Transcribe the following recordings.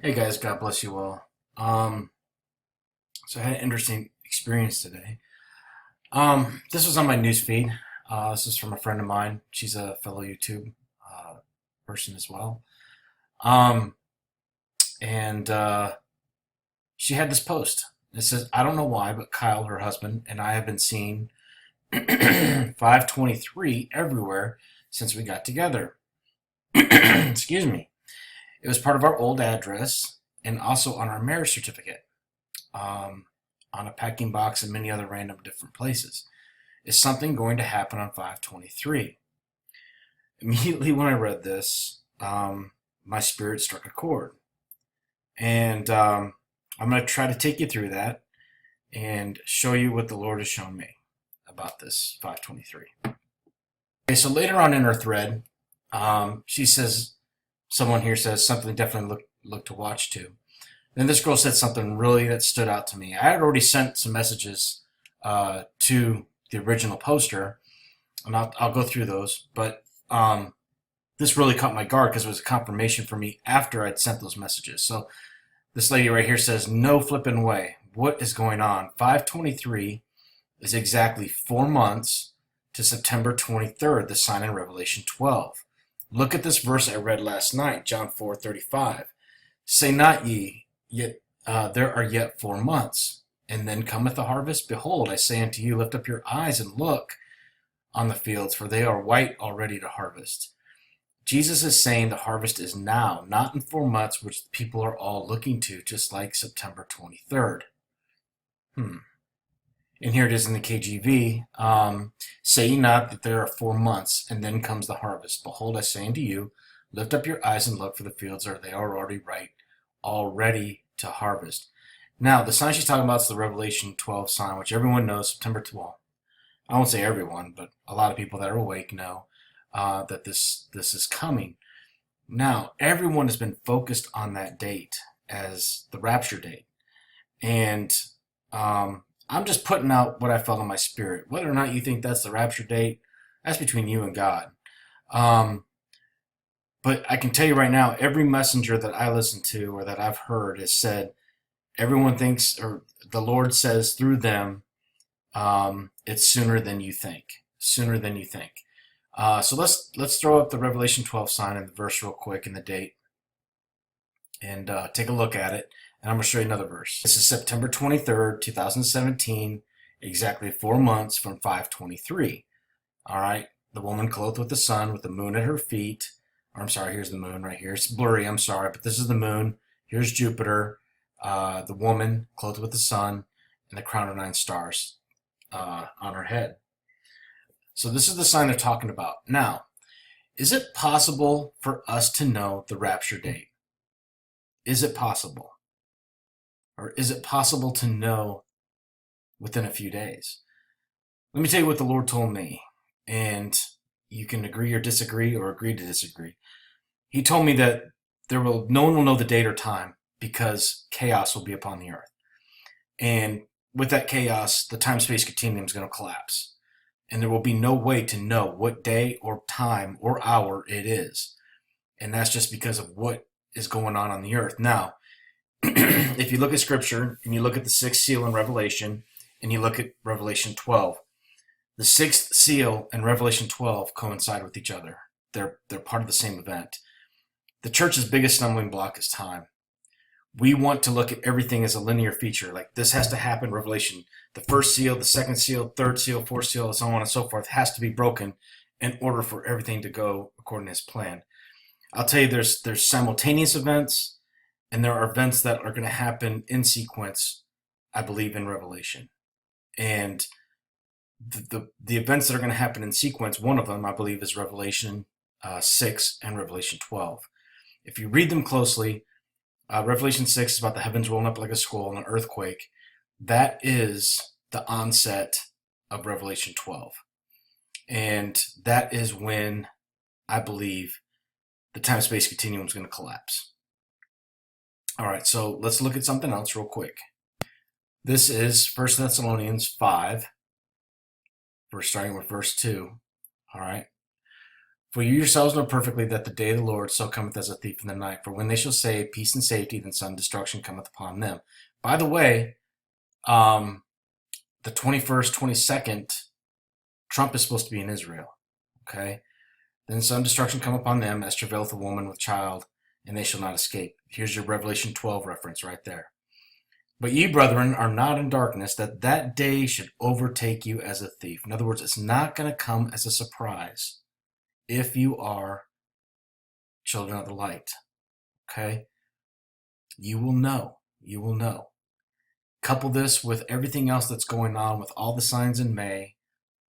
Hey guys, God bless you all. So I had an interesting experience today. This was on my news feed. This is from a friend of mine. She's a fellow YouTube uh, person as well. Um, and she had this post. It says, "I don't know why, but Kyle, her husband, and I have been seeing 523 everywhere since we got together." Excuse me. It was part of our old address and also on our marriage certificate. um, on a packing box and many other random different places. Is something going to happen on 523? Immediately when I read this, my spirit struck a chord. And I'm going to try to take you through that and show you what the Lord has shown me about this 523. Okay, so later on in her thread, she says, someone here says something definitely look to watch to. Then this girl said something really that stood out to me. I had already sent some messages to the original poster, and I'll go through those. But this really caught my guard because it was a confirmation for me after I'd sent those messages. So this lady right here says, "No flipping way. What is going on? 523 is exactly 4 months to September 23rd, the sign in Revelation 12. Look at this verse I read last night, John 4:35. Say not ye, yet there are yet 4 months, and then cometh the harvest. Behold, I say unto you, lift up your eyes and look on the fields, for they are white already to harvest." Jesus is saying the harvest is now, not in 4 months, which people are all looking to, just like September 23rd. And here it is in the KJV. Say ye not that there are 4 months, and then comes the harvest. Behold, I say unto you, lift up your eyes and look, for the fields are they are already right, already to harvest. Now, the sign she's talking about is the Revelation 12 sign, which everyone knows, September 12th. I won't say everyone, but a lot of people that are awake know that this is coming. Now, everyone has been focused on that date as the rapture date. And I'm just putting out what I felt in my spirit. Whether or not you think that's the rapture date, that's between you and God. Um, but I can tell you right now, every messenger that I listen to or that I've heard has said, everyone thinks, or the Lord says through them, it's sooner than you think. Sooner than you think. So let's throw up the Revelation 12 sign and the verse real quick and the date, and take a look at it. And I'm going to show you another verse. This is September 23rd, 2017, exactly 4 months from 523. All right. The woman clothed with the sun, with the moon at her feet. Or I'm sorry, here's the moon right here. It's blurry, I'm sorry, but this is the moon. Here's Jupiter, the woman clothed with the sun, and the crown of 9 stars on her head. So this is the sign they're talking about. Now, is it possible for us to know the rapture date? Is it possible? Or is it possible to know within a few days? Let me tell you what the Lord told me, and you can agree or disagree or agree to disagree. He told me that no one will know the date or time because chaos will be upon the earth. And with that chaos, the time-space continuum is going to collapse. And there will be no way to know what day or time or hour it is. And that's just because of what is going on the earth. Now, if you look at Scripture and you look at the sixth seal in Revelation and you look at Revelation 12, the sixth seal and Revelation 12 coincide with each other. They're part of the same event. The church's biggest stumbling block is time. We want to look at everything as a linear feature. Like this has to happen, Revelation. The first seal, the second seal, third seal, fourth seal, and so on and so forth has to be broken in order for everything to go according to his plan. I'll tell you, there's simultaneous events, and there are events that are going to happen in sequence, I believe, in Revelation. And the events that are going to happen in sequence, one of them, I believe, is Revelation 6 and Revelation 12. If you read them closely, Revelation 6 is about the heavens rolling up like a scroll and an earthquake. That is the onset of Revelation 12. And that is when I believe the time-space continuum is going to collapse. All right, so let's look at something else real quick. This is 1 Thessalonians 5. We're starting with verse 2. All right. For you yourselves know perfectly that the day of the Lord so cometh as a thief in the night. For when they shall say peace and safety, then sudden destruction cometh upon them. By the way, the 21st, 22nd, Trump is supposed to be in Israel. Okay? Then sudden destruction come upon them as travaileth a woman with child, and they shall not escape. Here's your Revelation 12 reference right there. But ye, brethren, are not in darkness, that that day should overtake you as a thief. In other words, it's not going to come as a surprise if you are children of the light. Okay? You will know. You will know. Couple this with everything else that's going on with all the signs in May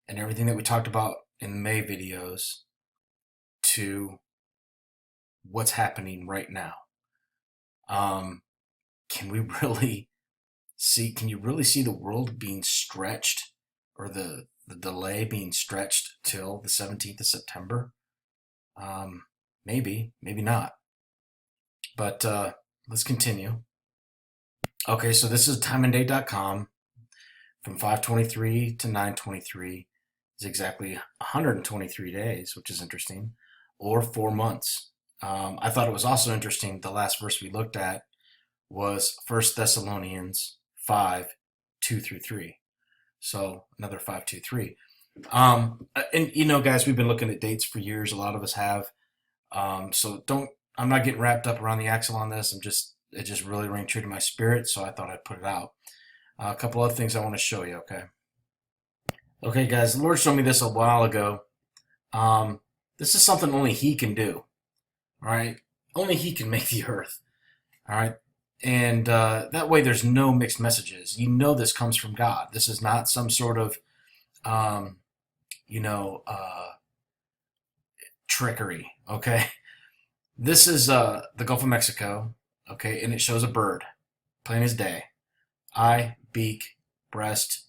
and everything that we talked about in May videos to what's happening right now. Can we really see, can you really see the world being stretched, or the delay being stretched till the 17th of September? Maybe, maybe not. But let's continue. Okay, so this is timeanddate.com. From 523 to 923 is exactly 123 days, which is interesting, or 4 months. I thought it was also interesting, the last verse we looked at was 1 Thessalonians 5, 2 through 3. So another 5, 2, 3. And you know, guys, we've been looking at dates for years. A lot of us have. So I'm not getting wrapped up around the axle on this. It just really rang true to my spirit. So I thought I'd put it out. A couple other things I want to show you. Okay, guys, the Lord showed me this a while ago. This is something only He can do. All right. Only He can make the earth. All right. And that way there's no mixed messages. You know this comes from God. This is not some sort of, trickery, okay? This is the Gulf of Mexico, okay? And it shows a bird, plain as day. Eye, beak, breast,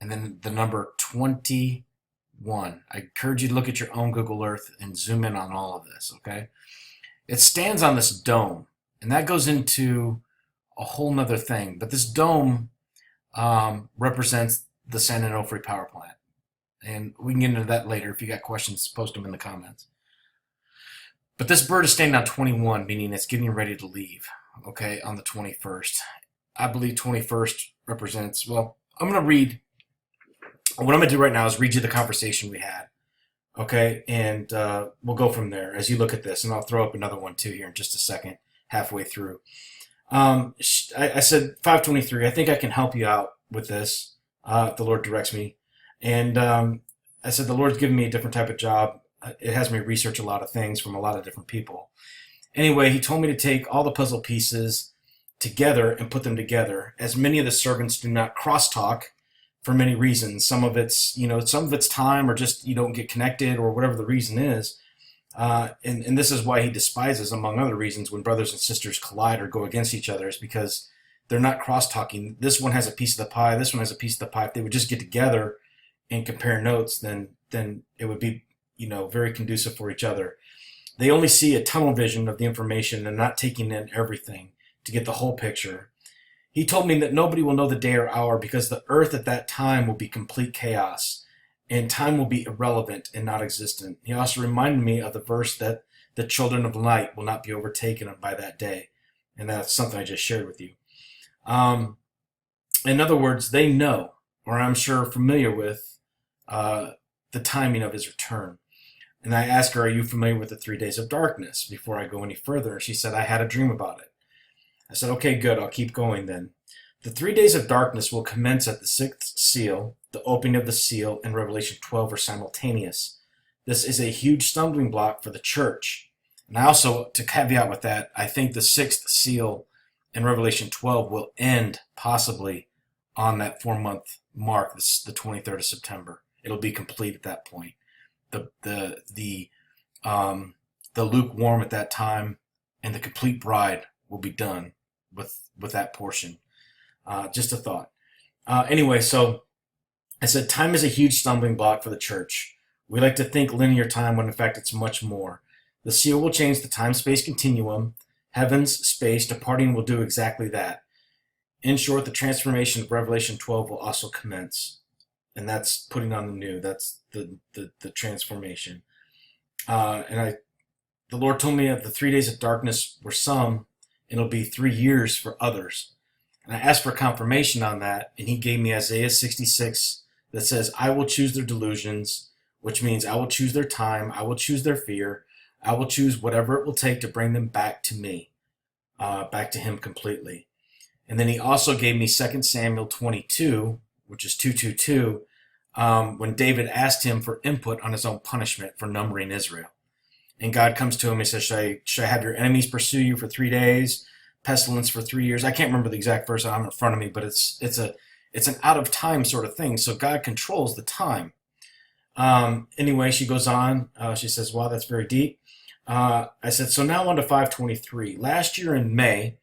and then the number 21. I encourage you to look at your own Google Earth and zoom in on all of this, okay? It stands on this dome. And that goes into a whole nother thing. But this dome represents the San Onofre power plant. And we can get into that later. If you got questions, post them in the comments. But this bird is standing on 21, meaning it's getting ready to leave, okay, on the 21st. I believe 21st represents, well, I'm going to read, what I'm going to do right now is read you the conversation we had, okay? And we'll go from there as you look at this. And I'll throw up another one too here in just a second. Halfway through. I said 523. I think I can help you out with this if the Lord directs me. And I said the Lord's given me a different type of job. It has me research a lot of things from a lot of different people. Anyway, He told me to take all the puzzle pieces together and put them together, as many of the servants do not crosstalk for many reasons. Some of it's time, or just you don't get connected, or whatever the reason is. And this is why He despises, among other reasons, when brothers and sisters collide or go against each other, is because they're not cross-talking. This one has a piece of the pie. This one has a piece of the pie. If they would just get together and compare notes, then it would be, very conducive for each other. They only see a tunnel vision of the information and not taking in everything to get the whole picture. He told me that nobody will know the day or hour because the earth at that time will be complete chaos, and time will be irrelevant and not existent. He also reminded me of the verse that the children of light will not be overtaken by that day. And that's something I just shared with you. In other words, they know, or I'm sure familiar with, the timing of His return. And I asked her, are you familiar with the 3 days of darkness, before I go any further? And she said, I had a dream about it. I said, okay, good. I'll keep going then. The 3 days of darkness will commence at the sixth seal. The opening of the seal and Revelation 12 are simultaneous. This is a huge stumbling block for the church. And I also, to caveat with that, I think the sixth seal in Revelation 12 will end possibly on that 4-month mark, the 23rd of September. It'll be complete at that point. The lukewarm at that time and the complete bride will be done with that portion. Just a thought. Anyway, so I said time is a huge stumbling block for the church. We like to think linear time when in fact it's much more. The seal will change the time-space continuum. Heaven's space departing will do exactly that. In short, the transformation of Revelation 12 will also commence. And that's putting on the new. That's the transformation. And the Lord told me that the 3 days of darkness were some, and it'll be 3 years for others. And I asked for confirmation on that, and he gave me Isaiah 66 that says, I will choose their delusions, which means I will choose their time, I will choose their fear, I will choose whatever it will take to bring them back to me, back to him completely. And then he also gave me 2 Samuel 22, which is 222, when David asked him for input on his own punishment for numbering Israel. And God comes to him and says, should I have your enemies pursue you for 3 days, pestilence for 3 years? I can't remember the exact verse I'm in front of me, but it's an out of time sort of thing. So God controls the time. Anyway, she goes on. She says, wow, that's very deep. I said, so now on to 523. Last year in May,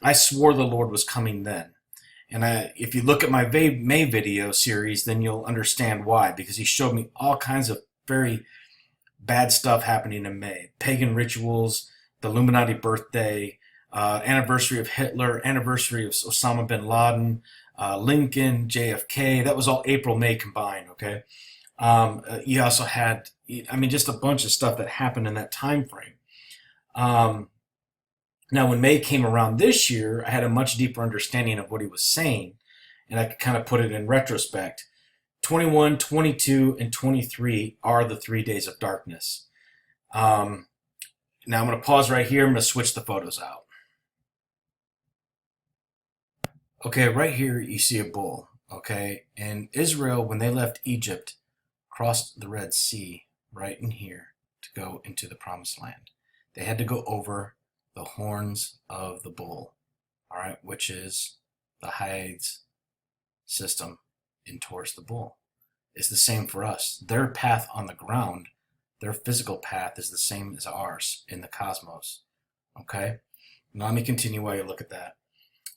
I swore the Lord was coming then. And if you look at my May video series, then you'll understand why, because he showed me all kinds of very bad stuff happening in May. Pagan rituals, the Illuminati birthday, anniversary of Hitler, anniversary of Osama bin Laden, Lincoln, JFK. That was all April, May combined, okay? You also had, just a bunch of stuff that happened in that time frame. Now, when May came around this year, I had a much deeper understanding of what he was saying, and I could kind of put it in retrospect. 21, 22, and 23 are the 3 days of darkness. Now, I'm going to pause right here. I'm going to switch the photos out. Okay, right here you see a bull, okay? And Israel, when they left Egypt, crossed the Red Sea right in here to go into the Promised Land. They had to go over the horns of the bull, all right, which is the hides system in towards the bull. It's the same for us. Their path on the ground, their physical path is the same as ours in the cosmos, okay? Now let me continue while you look at that.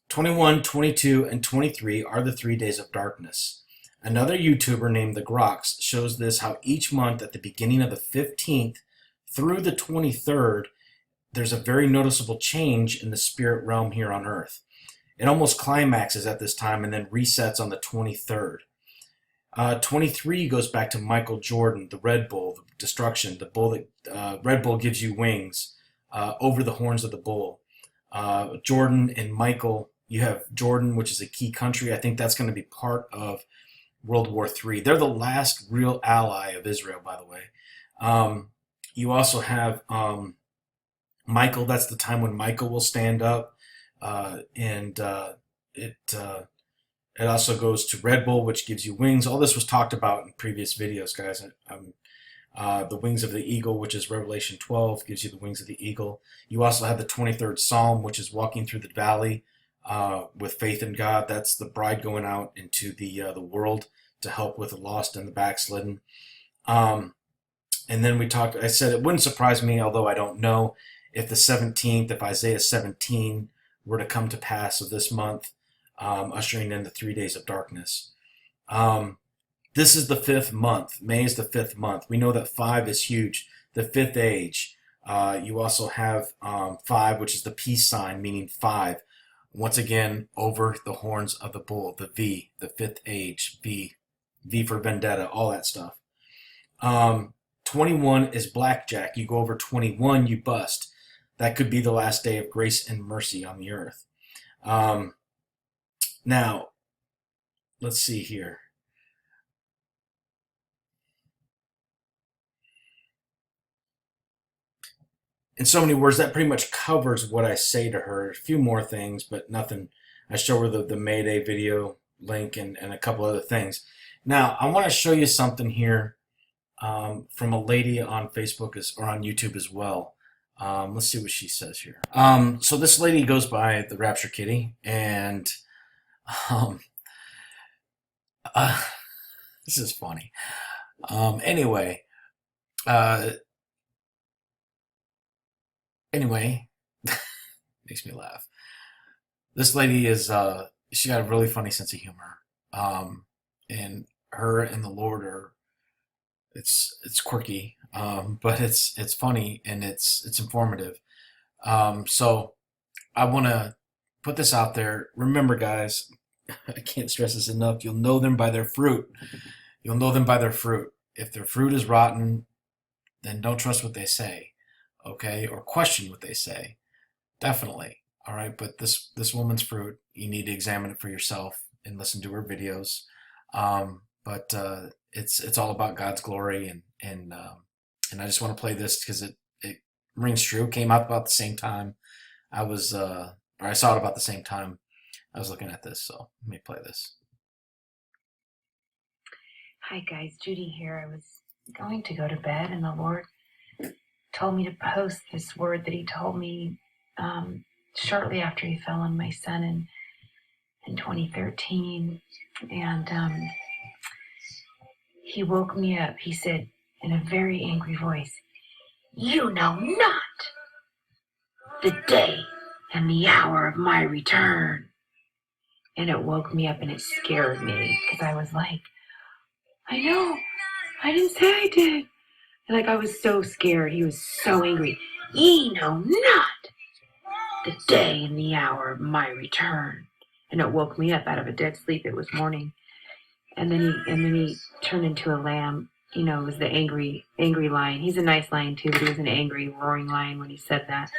21, 22, and 23 are the 3 days of darkness. Another YouTuber named The Grox shows this, how each month at the beginning of the 15th through the 23rd, there's a very noticeable change in the spirit realm here on Earth. It almost climaxes at this time and then resets on the 23rd. 23 goes back to Michael Jordan, the Red Bull, the destruction, the bull that Red Bull gives you wings over the horns of the bull. Jordan and Michael, you have Jordan, which is a key country. I think that's going to be part of World War III. They're the last real ally of Israel, by the way. You also have Michael. That's the time when Michael will stand up, and it also goes to Red Bull, which gives you wings. All this was talked about in previous videos, guys. The wings of the eagle, which is Revelation 12, gives you the wings of the eagle. You also have the 23rd Psalm, which is walking through the valley with faith in God. That's the bride going out into the world to help with the lost and the backslidden. And then I said it wouldn't surprise me, although I don't know, if the 17th, if Isaiah 17 were to come to pass of this month, ushering in the 3 days of darkness. This is the 5th month. May is the 5th month. We know that 5 is huge. The 5th age. You also have 5, which is the peace sign, meaning 5. Once again, over the horns of the bull, the V, the 5th age, V for vendetta, all that stuff. 21 is blackjack. You go over 21, you bust. That could be the last day of grace and mercy on the earth. Now, let's see here. In so many words, that pretty much covers what I say to her. A few more things, but nothing. I show her the Mayday video link and a couple other things. Now, I want to show you something here from a lady on Facebook or on YouTube as well. Let's see what she says here. So this lady goes by the Rapture Kitty, and this is funny. Anyway, makes me laugh. This lady is she got a really funny sense of humor. And her and the Lord it's quirky, but it's funny and it's informative. So I want to put this out there. Remember, guys, I can't stress this enough. You'll know them by their fruit. You'll know them by their fruit. If their fruit is rotten, then don't trust what they say, okay? Or question what they say, definitely. All right, but this woman's fruit, you need to examine it for yourself and listen to her videos. But it's all about God's glory, and I just want to play this because it rings true. Came out about the same time or I saw it about the same time I was looking at this. So let me play this. Hi guys, Judy here. I was going to go to bed and the Lord told me to post this word that he told me shortly after he fell on my son in 2013. And he woke me up. He said in a very angry voice, "You know not the day and the hour of my return." And it woke me up and it scared me because I was like, I know, I didn't say I did. And like I was so scared. He was so angry. "Ye know not the day and the hour of my return." And it woke me up out of a dead sleep. It was morning. And then he turned into a lamb. You know, it was the angry lion. He's a nice lion too, but he was an angry, roaring lion when he said that.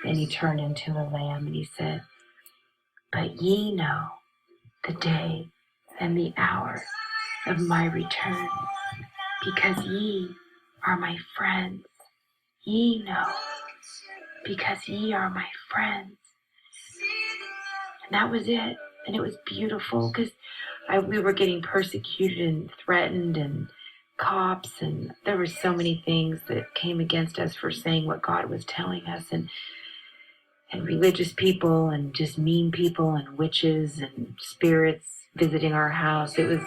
And he turned into a lamb and he said, "But ye know the day and the hour of my return, because ye are my friends. Ye know, because ye are my friends." And that was it. And it was beautiful because we were getting persecuted and threatened, and cops, and there were so many things that came against us for saying what God was telling us, and religious people and just mean people and witches and spirits visiting our house. It was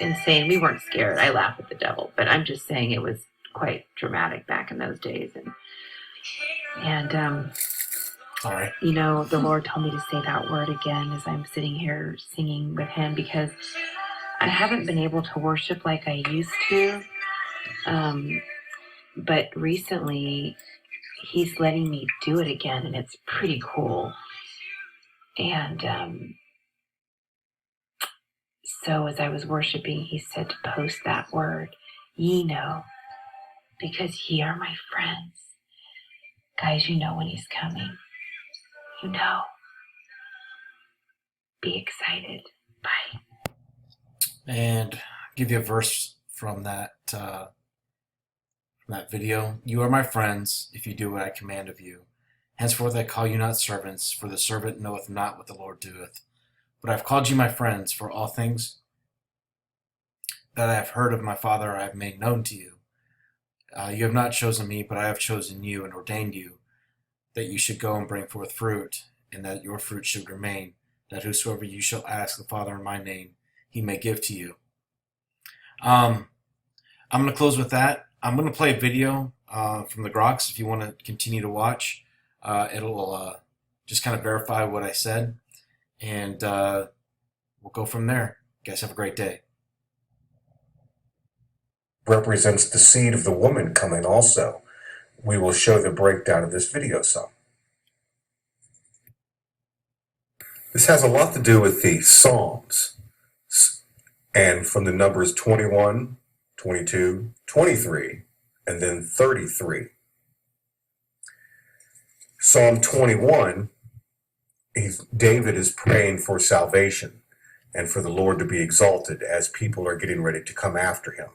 insane. We weren't scared. I laugh at the devil, but I'm just saying it was quite dramatic back in those days. And Sorry. you know, the Lord told me to say that word again as I'm sitting here singing with him, because I haven't been able to worship like I used to. But recently he's letting me do it again, and it's pretty cool. And so as I was worshiping, he said to post that word, "Ye know, because ye are my friends." Guys, you know when he's coming. You know. Be excited. Bye. And give you a verse from that video. "You are my friends if you do what I command of you. Henceforth I call you not servants, for the servant knoweth not what the Lord doeth. But I have called you my friends, for all things that I have heard of my Father I have made known to you. You have not chosen me, but I have chosen you and ordained you, that you should go and bring forth fruit, and that your fruit should remain, that whosoever you shall ask the Father in my name, he may give to you." I'm going to close with that. I'm going to play a video from the Groks if you want to continue to watch. It'll just kind of verify what I said, and we'll go from there. You guys have a great day. Represents the seed of the woman coming also. We will show the breakdown of this video some. This has a lot to do with the Psalms, and from the numbers 21, 22, 23, and then 33. Psalm 21, David is praying for salvation and for the Lord to be exalted as people are getting ready to come after him.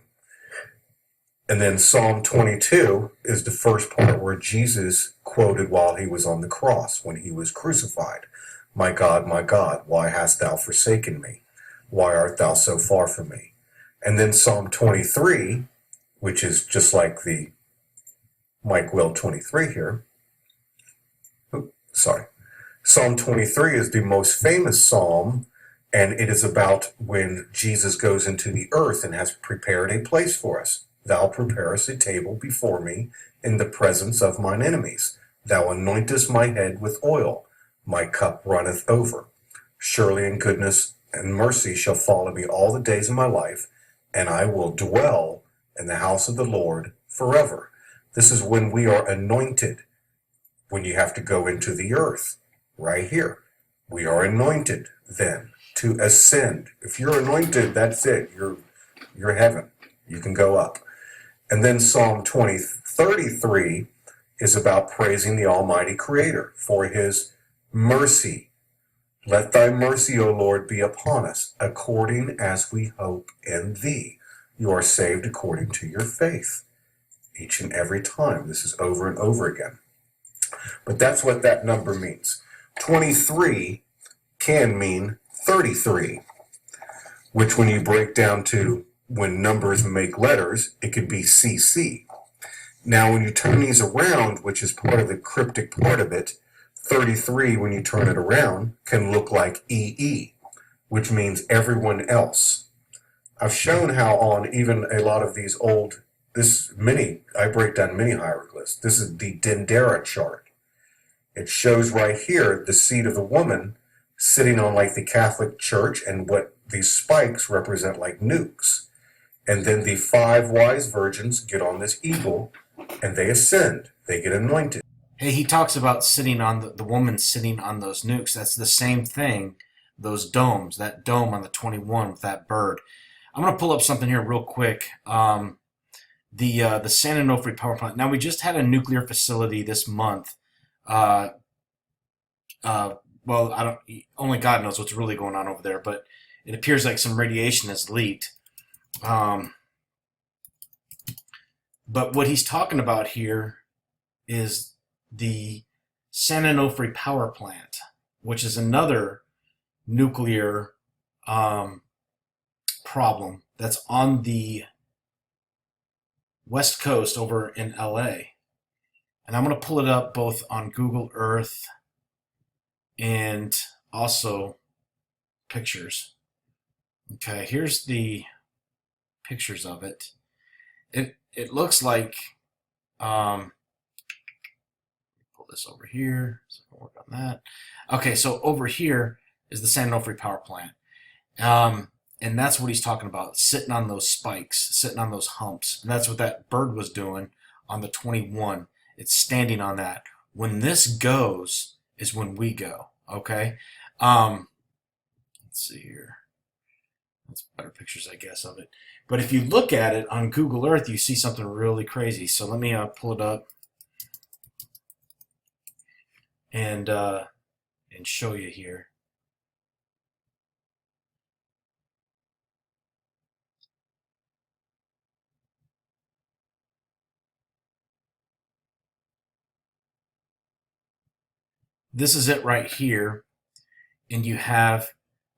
And then Psalm 22 is the first part where Jesus quoted while he was on the cross, when he was crucified. my God, why hast thou forsaken me? Why art thou so far from me?" And then Psalm 23, which is just like the Mike Will 23 here. Psalm 23 is the most famous psalm, and it is about when Jesus goes into the earth and has prepared a place for us. "Thou preparest a table before me in the presence of mine enemies. Thou anointest my head with oil. My cup runneth over. Surely in goodness and mercy shall follow me all the days of my life, and I will dwell in the house of the Lord forever." This is when we are anointed, when you have to go into the earth, right here. We are anointed then to ascend. If you're anointed, that's it. You're heaven. You can go up. And then Psalm 33 is about praising the Almighty Creator for his mercy. Let thy mercy, O Lord, be upon us, according as we hope in thee. You are saved according to your faith. Each and every time. This is over and over again. But that's what that number means. 23 can mean 33, which when you break down to when numbers make letters, it could be CC. Now, when you turn these around, which is part of the cryptic part of it, 33, when you turn it around, can look like EE, which means everyone else. I've shown how on even a lot of these old, I break down many hieroglyphs. This is the Dendera chart. It shows right here the seed of the woman sitting on like the Catholic Church, and what these spikes represent like nukes. And then the 5 wise virgins get on this eagle and they ascend. They get anointed. Hey, he talks about sitting on the woman sitting on those nukes. That's the same thing, those domes, that dome on the 21 with that bird. I'm going to pull up something here real quick. The San Onofre power plant. Now, we just had a nuclear facility this month. Well, only God knows what's really going on over there, but it appears like some radiation has leaked. But what he's talking about here is the San Onofre power plant, which is another nuclear problem that's on the West Coast over in LA. And I'm going to pull it up both on Google Earth and also pictures. Okay, here's the pictures of it. It looks like, pull this over here so I can work on that. Okay, so over here is the San Onofre power plant. And that's what he's talking about, sitting on those spikes, sitting on those humps. And that's what that bird was doing on the 21. It's standing on that. When this goes is when we go, okay? Let's see here. That's better pictures, I guess, of it. But if you look at it on Google Earth, you see something really crazy. So let me pull it up and show you here. This is it right here, and you have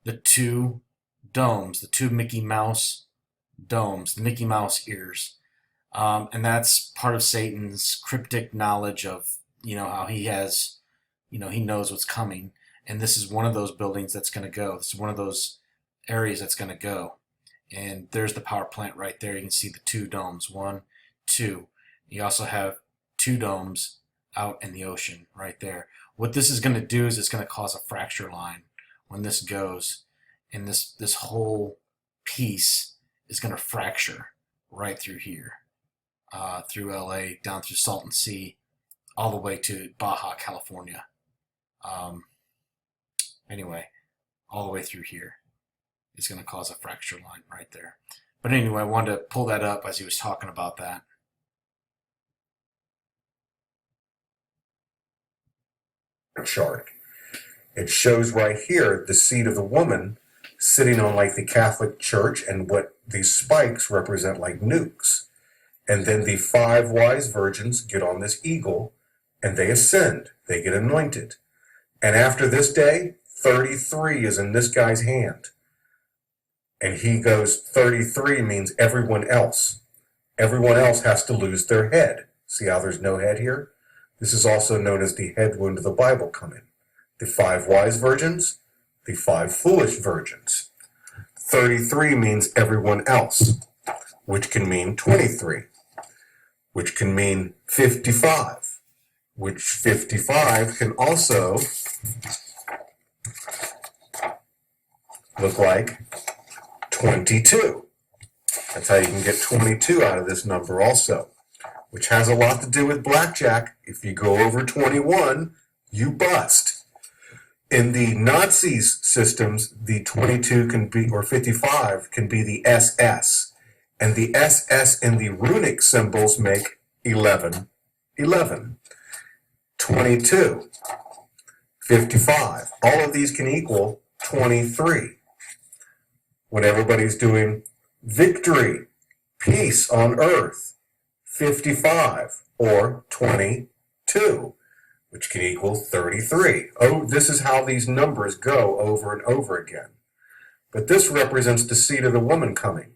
the 2 domes, the 2 Mickey Mouse domes, the Mickey Mouse ears. And that's part of Satan's cryptic knowledge of, how he has, he knows what's coming. And this is one of those buildings that's going to go. This is one of those areas that's going to go. And there's the power plant right there. You can see the 2 domes, 1, 2. You also have 2 domes out in the ocean right there. What this is going to do is it's going to cause a fracture line when this goes. And this whole piece is going to fracture right through here, through LA, down through Salton Sea, all the way to Baja, California. Anyway, all the way through here. It's going to cause a fracture line right there. But anyway, I wanted to pull that up as he was talking about that. Chart. It shows right here the seed of the woman sitting on like the Catholic Church, and what these spikes represent like nukes. And then the 5 wise virgins get on this eagle and they ascend. They get anointed. And after this day, 33 is in this guy's hand. And he goes, 33 means everyone else. Everyone else has to lose their head. See how there's no head here? This is also known as the head wound of the Bible coming. The 5 wise virgins, the 5 foolish virgins. 33 means everyone else, which can mean 23, which can mean 55, which 55 can also look like 22. That's how you can get 22 out of this number also, which has a lot to do with blackjack. If you go over 21, you bust. In the Nazis' systems, the 22 can be, or 55 can be the SS, and the SS in the runic symbols make 11, 11. 22, 55. All of these can equal 23. When everybody's doing victory, peace on earth, 55 or 22, which can equal 33. Oh, this is how these numbers go over and over again. But this represents the seed of the woman coming.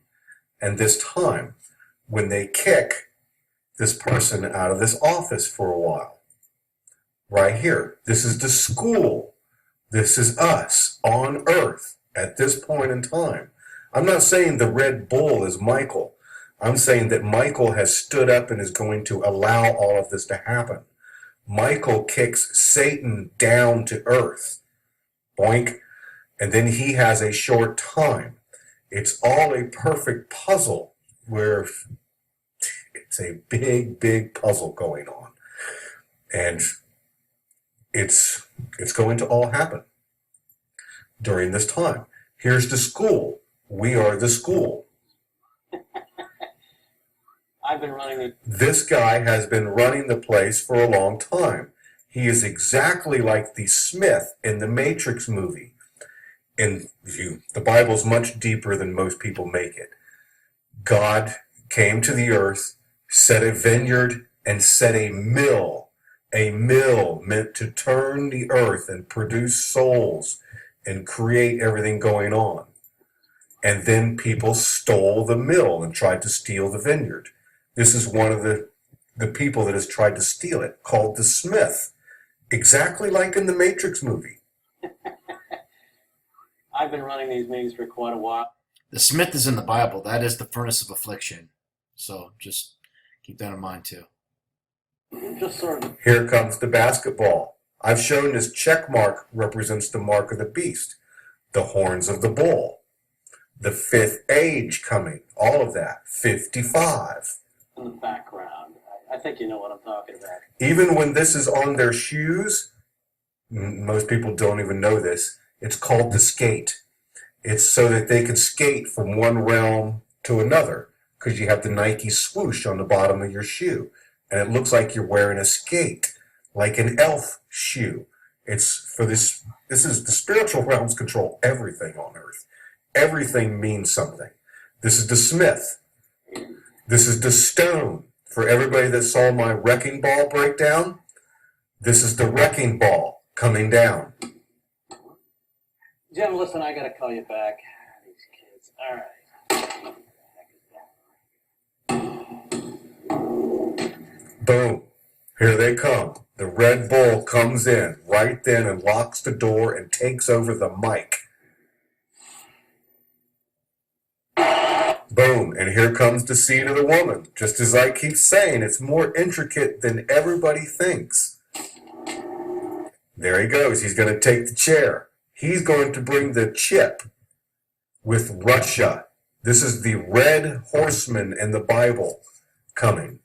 And this time, when they kick this person out of this office for a while. Right here, this is the school. This is us on earth at this point in time. I'm not saying the Red Bull is Michael. I'm saying that Michael has stood up and is going to allow all of this to happen. Michael kicks Satan down to earth. Boink. And then he has a short time. It's all a perfect puzzle where it's a big, big puzzle going on. And it's going to all happen during this time. Here's the school. We are the school. I've been running it. This guy has been running the place for a long time. He is exactly like the Smith in the Matrix movie. And the Bible's much deeper than most people make it. God came to the earth, set a vineyard, and set a mill. A mill meant to turn the earth and produce souls and create everything going on. And then people stole the mill and tried to steal the vineyard. This is one of the people that has tried to steal it, called the Smith. Exactly like in the Matrix movie. I've been running these meetings for quite a while. The Smith is in the Bible. That is the furnace of affliction. So just keep that in mind too. Just sort of. Here comes the basketball. I've shown this check mark represents the mark of the beast, the horns of the bull, the fifth age coming, all of that, 55. In the background. I think you know what I'm talking about. Even when this is on their shoes, most people don't even know this, it's called the skate. It's so that they can skate from one realm to another, because you have the Nike swoosh on the bottom of your shoe, and it looks like you're wearing a skate, like an elf shoe. It's for this is the spiritual realms control everything on earth. Everything means something. This is the Smith. This is the stone. For everybody that saw my wrecking ball breakdown, this is the wrecking ball coming down. Jim, listen, I gotta call you back. These kids. All right. Boom. Here they come. The Red Bull comes in right then and locks the door and takes over the mic. Boom. And here comes the seed of the woman. Just as I keep saying, it's more intricate than everybody thinks. There he goes. He's going to take the chair. He's going to bring the chip with Russia. This is the red horseman in the Bible coming.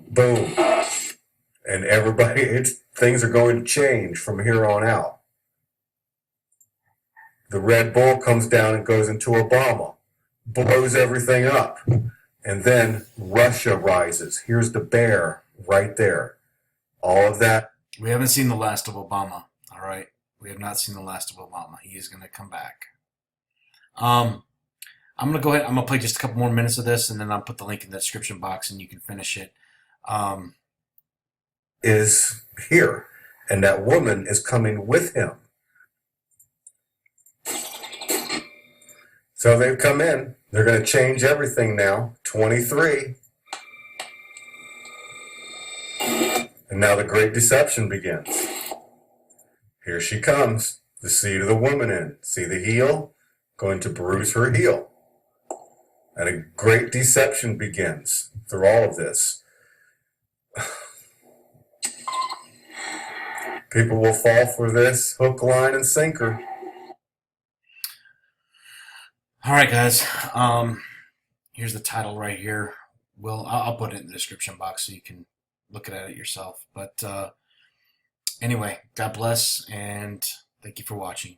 Boom. And everybody, things are going to change from here on out. The Red Bull comes down and goes into Obama, blows everything up. And then Russia rises. Here's the bear right there. All of that. We haven't seen the last of Obama. All right. We have not seen the last of Obama. He is going to come back. I'm going to go ahead. I'm going to play just a couple more minutes of this, and then I'll put the link in the description box, and you can finish it. Is here, and that woman is coming with him. So they've come in. They're going to change everything now. 23. And now the great deception begins. Here she comes. The seed of the woman in. See the heel? Going to bruise her heel. And a great deception begins through all of this. People will fall for this hook, line, and sinker. All right, guys. Here's the title right here. I'll put it in the description box so you can look at it yourself. But anyway, God bless, and thank you for watching.